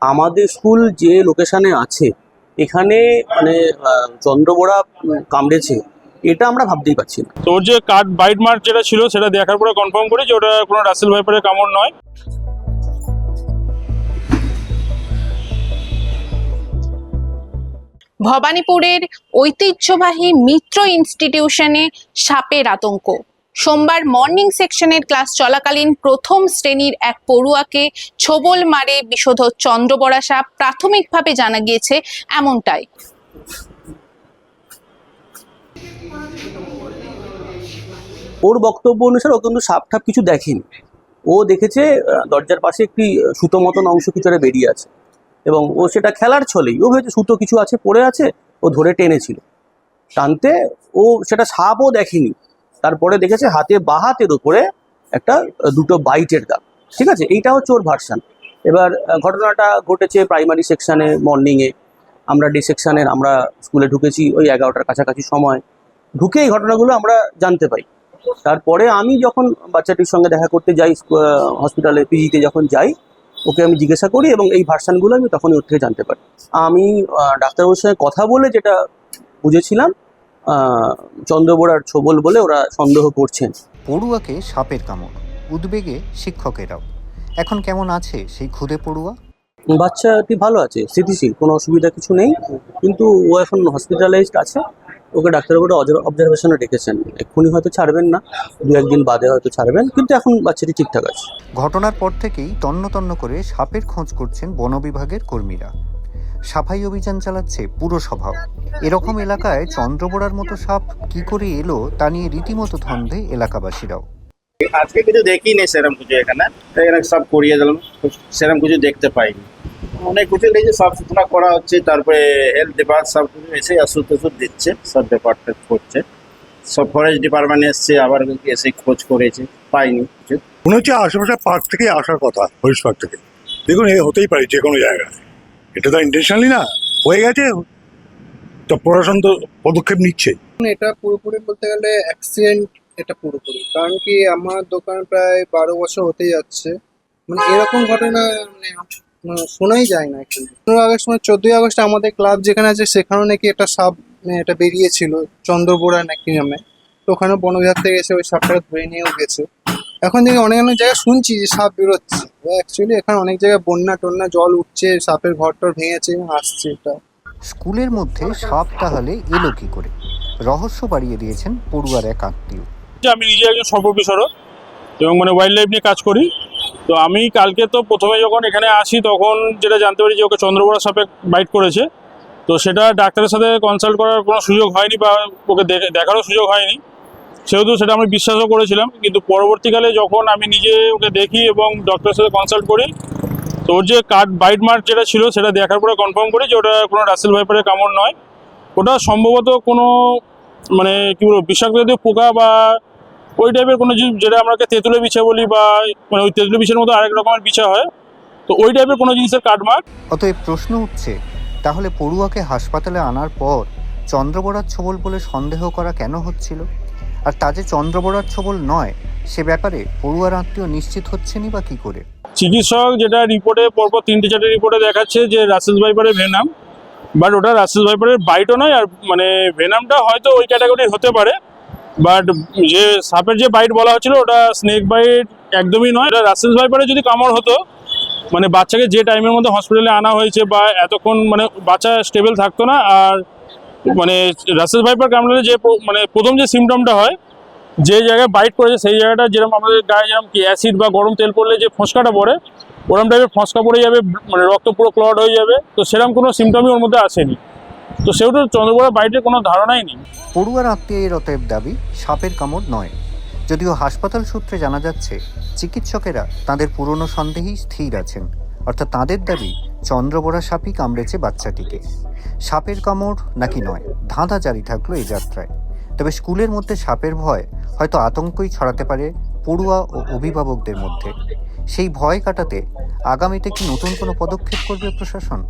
আমাদের স্কুল যে লোকেশনে আছে এখানে মানে চন্দ্রবোড়া কামড়েছে এটা আমরা ভাবতেই পারছি না। তো ওর যে কাট বাইট মার্ক যেটা ছিল সেটা দেখার পরে কনফার্ম করি যে ওটা কোনো রাসেল ভাইপারের কামড় নয়। ভবানীপুরের ঐতিহ্যবাহী মিত্র ইনস্টিটিউশনে সাপের আতঙ্ক। সোমবার মর্নিং সেকশনের ক্লাস চলাকালীন প্রথম শ্রেণীর এক পড়ুয়াকে ছোবল মারে বিষধর চন্দ্রবড়া সাপ। প্রাথমিকভাবে জানা গিয়েছে এমনটাই। ওর বক্তব্য অনুসারে ও কিন্তু সাপ ঠাপ কিছু দেখেনি। ও দেখেছে দরজার পাশে একটি সুতো মতন অংশ কিছু একটা বেরিয়ে আছে এবং ও সেটা খেলার ছলেই ও ভেবেছে সুতো কিছু আছে পড়ে আছে, ও ধরে টেনেছিল। টানতে ও সেটা সাপও দেখেনি। তারপরে দেখেছে বাঁ হাতের উপরে একটা দুটো বাইটের দাগ। ঠিক আছে, এইটা হচ্ছে ওর ভার্সান। এবার ঘটনাটা ঘটেছে প্রাইমারি সেকশানে মর্নিংয়ে। আমরা ডে সেকশানের আমরা স্কুলে ঢুকেছি ওই 11টার কাছাকাছি সময়। ঢুকে এই ঘটনাগুলো আমরা জানতে পাই। তারপরে আমি যখন বাচ্চাটির সঙ্গে দেখা করতে যাই হসপিটালে পিজিতে যখন যাই, ওকে আমি জিজ্ঞাসা করি এবং এই ভার্সানগুলো আমি তখনই ওর থেকে জানতে পারি। আমি ডাক্তারবাবুর সঙ্গে কথা বলে যেটা বুঝেছিলাম, চন্দ্রবোড়ার ছোবল বলে ওরা সন্দেহ করছেন। পড়ুয়াকে সাপের কামড়, উদ্বেগে শিক্ষকেরাও। এখন কেমন আছে সেই ক্ষুদে পড়ুয়া? বাচ্চাটি ভালো আছে, স্থিতিশীল, কোনো অসুবিধা কিছু নেই, কিন্তু ও এখন হসপিটালাইজড আছে। ওকে ডাক্তারবাবুরা অবজারভেশনে রেখেছেন। এক্ষুনি হয়তো ছাড়বেন না, 2-1 দিন বাদে হয়তো ছাড়বেন, কিন্তু এখন বাচ্চাটি ঠিকঠাক আছে। ঘটনার পর থেকেই তন্ন তন্ন করে সাপের খোঁজ করছেন বন বিভাগের কর্মীরা। সাফাই অভিযান চালাচ্ছে পুরসভাও। এরকম এলাকায় চন্দ্রবোড়ার মতো সাপ কি করে এলো তা নিয়ে রীতিমতো ধন্দে এলাকাবাসীরাও। আজকে কিছু দেখিনি সেরকম কিছু, এখানে সব করিয়ে দিলাম, সেরকম কিছু দেখতে পাইনি। অনেক কিছু দেখছি, সব সূচনা করা হচ্ছে, তারপরে হেলথ ডিপার্টমেন্ট সব কিছু এসে ওষুধ টষুধ দিচ্ছে, সব ডিপার্টমেন্ট করছে, সব ফরেস্ট ডিপার্টমেন্ট এসছে, আবার এসে খোঁজ করেছে, পাইনি কিছু। মনে হচ্ছে আশেপাশে পার্ক থেকে আসার কথা, ফরেস্ট পার্ক থেকে। দেখুন, এ হতেই পারে যে কোনো জায়গায়, এটা তো ইন্টেনশনালি না, হয়ে গেছে তো প্রশাসন তো পদক্ষেপ নিচ্ছে। এটা পুরোপুরি বলতে গেলে অ্যাক্সিডেন্ট, এটা পুরোপুরি। কারণ কি আমার দোকান প্রায় 12 বছর হতে যাচ্ছে, মানে এরকম ঘটনা শোনাই যায় না এখানে। 15 আগস্ট মানে 14ই আগস্ট আমাদের ক্লাব যেখানে আছে সেখানেও নাকি একটা সাপ এটা বেরিয়েছিল চন্দ্রবোড়া নাকি নামে। তো ওখানে বন বিভাগ থেকে এসে ওই সাপটাকে ধরে নিয়েও গেছে। এখন থেকে অনেক অনেক জায়গায় শুনছি যে সাপ বেরোচ্ছে। অ্যাকচুয়ালি এখানে অনেক জায়গায় বন্যা টন্যা জল উঠছে, সাপের ঘর টর ভেঙেছে, আসছে। এটা স্কুলের মধ্যে সাপ তাহলে এলো কি করে? রহস্য বাড়িয়ে দিয়েছেন পড়ুয়ার এক আত্মীয়। আমি নিজে একজন সর্ববিষরক এবং ওয়াইল্ড লাইফ নিয়ে কাজ করি। তো আমি কালকে তো প্রথমে যখন এখানে আসি তখন যেটা জানতে পারি যে ওকে চন্দ্রবোড়া সাপে বাইট করেছে। তো সেটা ডাক্তারের সাথে কনসাল্ট করার কোনো সুযোগ হয়নি বা ওকে দেখারও সুযোগ হয়নি, সেহেতু সেটা আমি বিশ্বাসও করেছিলাম। কিন্তু পরবর্তীকালে যখন আমি নিজে ওকে দেখি এবং ডক্টরের সাথে কনসাল্ট করি, তো ওর যে বাইট মার্ক যেটা ছিল সেটা দেখার পরে কনফার্ম করি যে ওটা কোনো রাসেল ভাইপারের কামড় নয়। ওটা সম্ভবত কোনো কি বলবো বিষাক্ত জাতীয় পোকা বা ওই টাইপের কোনো জিনিস, যেটা আমরা তেঁতুলের বিছা বলি বা ওই তেঁতুলের বিছের মতো আরেক রকমের বিছা হয়, তো ওই টাইপের কোনো জিনিসের কাটমার্ক। অতএব প্রশ্ন উঠছে, তাহলে পড়ুয়াকে হাসপাতালে আনার পর চন্দ্রবোড়ার ছোবল বলে সন্দেহ করা কেন হচ্ছিল? আর তা যে চন্দ্রবোড়ার ছোবল নয় সে ব্যাপারে পড়ুয়ার আত্মীয় নিশ্চিত হচ্ছেনই বা কি করে? চিকিৎসক যেটা রিপোর্টে পরপর 3-4টে রিপোর্টে দেখাচ্ছে যে রাসেল ভাইপারের ভেনাম, বাট ওটা রাসেল ভাইপারের বাইটও নয়। আর ভেনামটা হয়তো ওই ক্যাটাগরির হতে পারে, বাট যে সাপের যে বাইট বলা হচ্ছিল ওটা স্নেক বাইট একদমই নয়। এটা রাসেল ভাইপারের যদি কামড় হতো, বাচ্চাকে যে টাইমের মধ্যে হসপিটালে আনা হয়েছে বা এতক্ষণ বাচ্চা স্টেবল থাকতো না। আর রাসেল ভাইপার কামড়ালে যে প্রথম যে সিমটমটা হয়, যে জায়গায় বাইট করেছে সেই জায়গাটা যেরকম আমাদের গায়ে যেরকম কি অ্যাসিড বা গরম তেল পড়লে যে ফোঁসকাটা পড়ে, ওরকম টাইপের ফোঁসকা পড়ে যাবে, রক্ত পুরো ক্লট হয়ে যাবে। তো সেরকম কোনো সিমটমই ওর মধ্যে আসেনি। তো সেহেতু চন্দ্রবোড়া বাইটের কোনো ধারণাই নেই। পড়ুয়ার আত্মীয়ের অতএব দাবি সাপের কামড় নয়, যদিও হাসপাতাল সূত্রে জানা যাচ্ছে চিকিৎসকেরা তাদের পুরনো সন্দেহেই স্থির আছেন। অর্থাৎ তাঁদের দাবি চন্দ্রবোড়া সাপই কামড়েছে বাচ্চাটিকে। সাপের কামড় নাকি নয়, ধাঁধা জারি থাকলো এই যাত্রায়। তবে স্কুলের মধ্যে সাপের ভয় হয়তো আতঙ্কই ছড়াতে পারে পড়ুয়া ও অভিভাবকদের মধ্যে। সেই ভয় কাটাতে আগামীতে কি নতুন কোনো পদক্ষেপ করবে প্রশাসন?